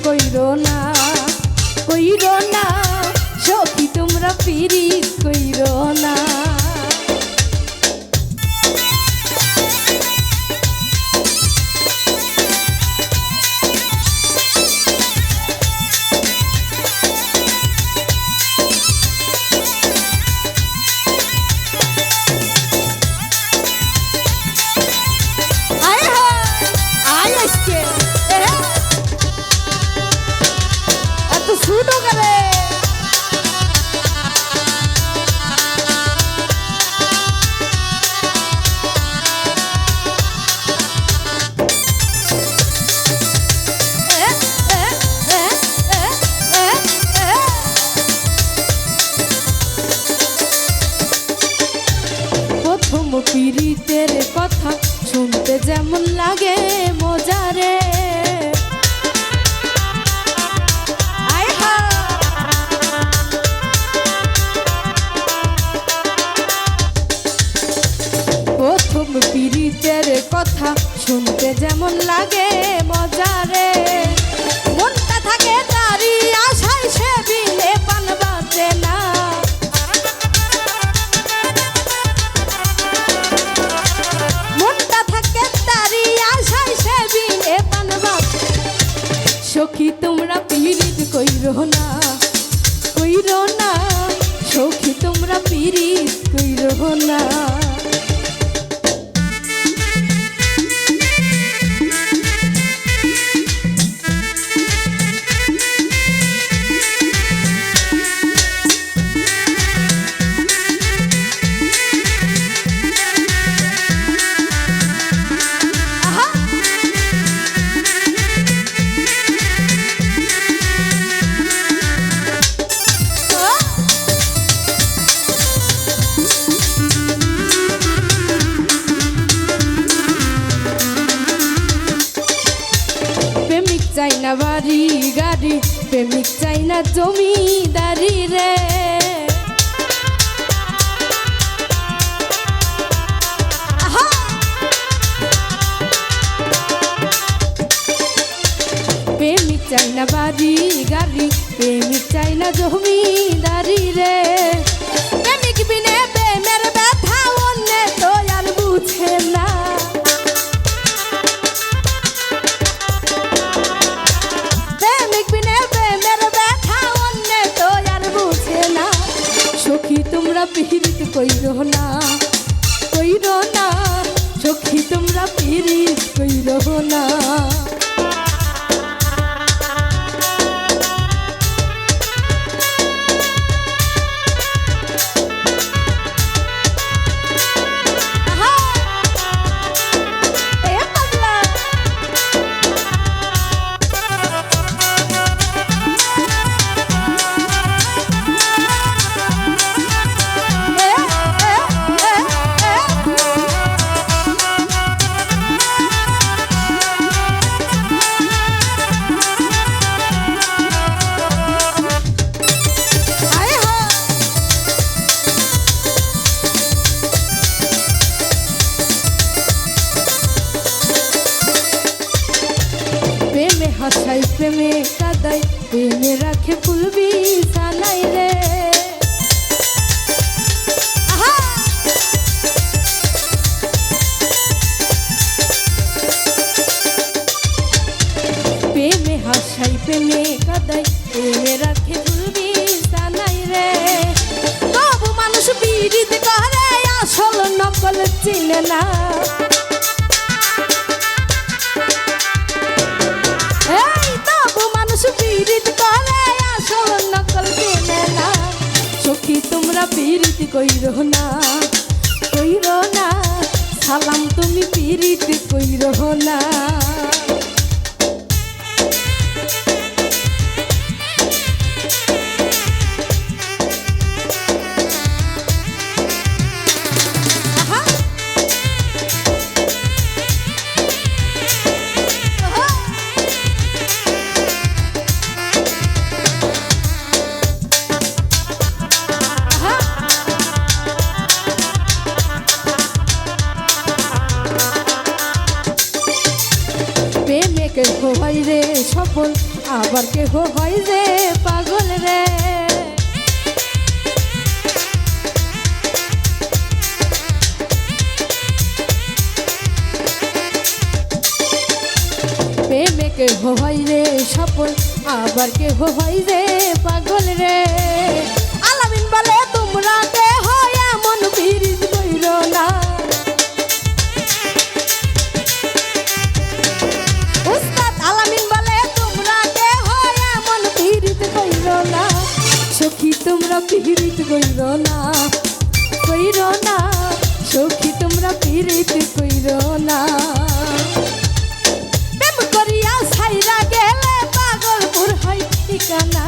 কইরো না কইরো না সখী তোমরা পিরিত কইরো না। পীড়িতের কথা শুনতে যেমন লাগে মজারে, প্রথম পীড়িতের কথা শুনতে যেমন লাগে মজারে, মনটা থাকে তারই আশায় সে বিলে পান বাজে না। সখী তোমরা পীড়িত কইরো না কইরো না সখী তোমরা পীড়িত কইরো না। চাই না বাড়ি গাড়ি প্রেমিক চাই না জমিদারি রে, প্রেমিক চাই না বাড়ি গাড়ি প্রেমিক চাই না জমিদারি রে, প্রেমিক বিনে প্রেমের ব্যথা অন্য তো আর বুঝে না। সখী তোমরা পীড়িত কইরো না কইরো না সখী তোমরা পীড়িত কইরো না। প্রেমে হাসাই প্রেমে কাদাই প্রেমে রাখে ফুল বিছানাই রে, প্রেমে হাসাই প্রেমে কাদাই প্রেমে রাখে ফুল বিছানাই রে, তবু মানুষ পীড়িত করে আসল নকল চিনে না। সখী তোমরা পীড়িত কইরো না কইরো না সালাম তুমি পীড়িত কইরো না। আবার কেহ হয় যে পাগল রে। প্রেমে কেহ হয় রে সফল, আবার কেহ হয় যে পাগল রে। আলামিন বলে তোমরা দেহ এমন পিরিত কইর না, উস্তাদ আলামিন বলে তোমরা দেহ এমন পিরিত কইর না। সখী তোমরা পিরিত কইর না, কইর না সখী তোমরা পিরিত কইর না। প্রেম করিয়া ছাইরা গেলে পাগলপুর হয় ঠিকানা।